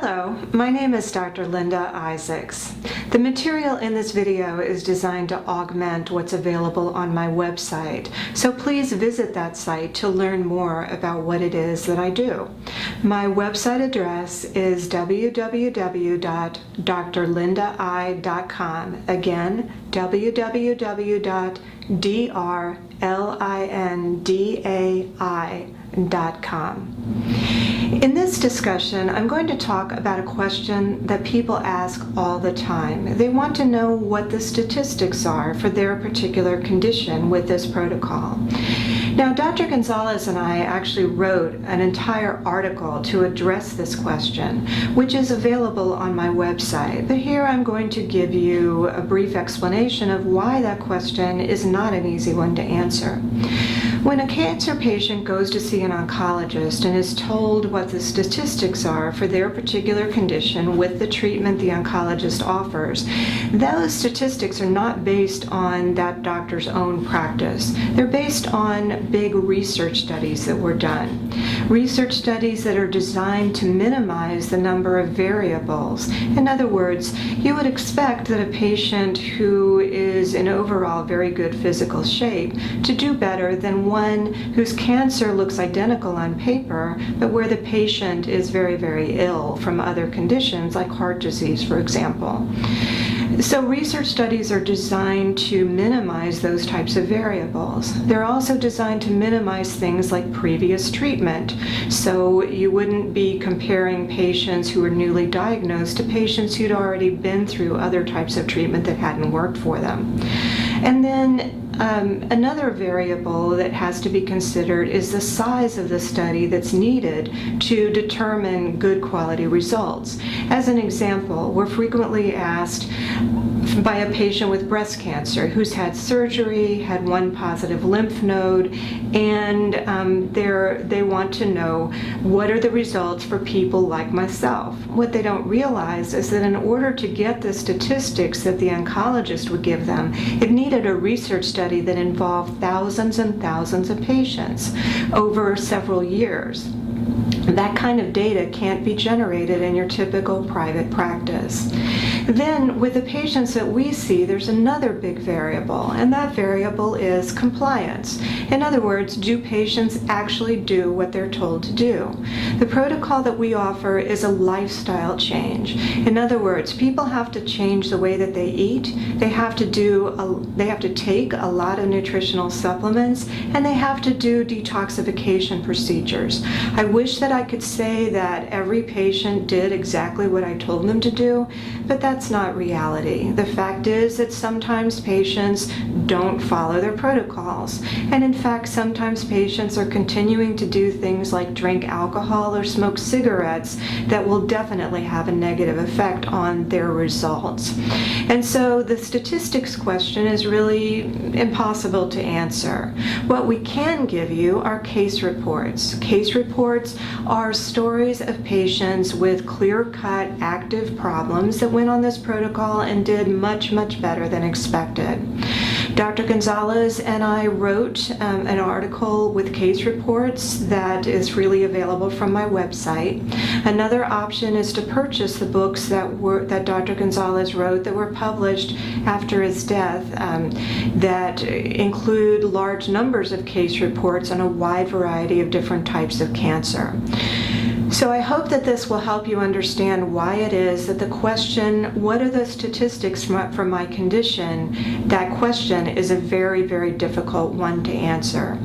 Hello, my name is Dr. Linda Isaacs. The material in this video is designed to augment what's available on my website, so please visit that site to learn more about what it is that I do. My website address is www.drlindai.com. Again, www.drlindai.com. In this discussion, I'm going to talk about a question that people ask all the time. They want to know what the statistics are for their particular condition with this protocol. Now, Dr. Gonzalez and I actually wrote an entire article to address this question, which is available on my website. But here I'm going to give you a brief explanation of why that question is not an easy one to answer. When a cancer patient goes to see an oncologist and is told what the statistics are for their particular condition with the treatment the oncologist offers, those statistics are not based on that doctor's own practice. They're based on big research studies that were done. Research studies that are designed to minimize the number of variables. In other words, you would expect that a patient who is in overall very good physical shape to do better than one whose cancer looks identical on paper, but where the patient is very, very ill from other conditions like heart disease, for example. So research studies are designed to minimize those types of variables. They're also designed to minimize things like previous treatment. So you wouldn't be comparing patients who are newly diagnosed to patients who'd already been through other types of treatment that hadn't worked for them. And then another variable that has to be considered is the size of the study that's needed to determine good quality results. As an example, we're frequently asked by a patient with breast cancer who's had surgery, had one positive lymph node, and they want to know what are the results for people like myself. What they don't realize is that in order to get the statistics that the oncologist would give them, it needed a research study that involved thousands and thousands of patients over several years. That kind of data can't be generated in your typical private practice. Then, with the patients that we see, there's another big variable, and that variable is compliance. In other words, do patients actually do what they're told to do? The protocol that we offer is a lifestyle change. In other words, people have to change the way that they eat, they have to take a lot of nutritional supplements, and they have to do detoxification procedures. I wish that I could say that every patient did exactly what I told them to do, but that's not reality. The fact is that sometimes patients don't follow their protocols. And in fact, sometimes patients are continuing to do things like drink alcohol or smoke cigarettes that will definitely have a negative effect on their results. And so the statistics question is really impossible to answer. What we can give you are case reports. Case reports are stories of patients with clear-cut active problems that went on this protocol and did much, much better than expected. Dr. Gonzalez and I wrote an article with case reports that is freely available from my website. Another option is to purchase the books that Dr. Gonzalez wrote that were published after his death that include large numbers of case reports on a wide variety of different types of cancer. So I hope that this will help you understand why it is that the question, what are the statistics for my condition, that question is a very, very difficult one to answer.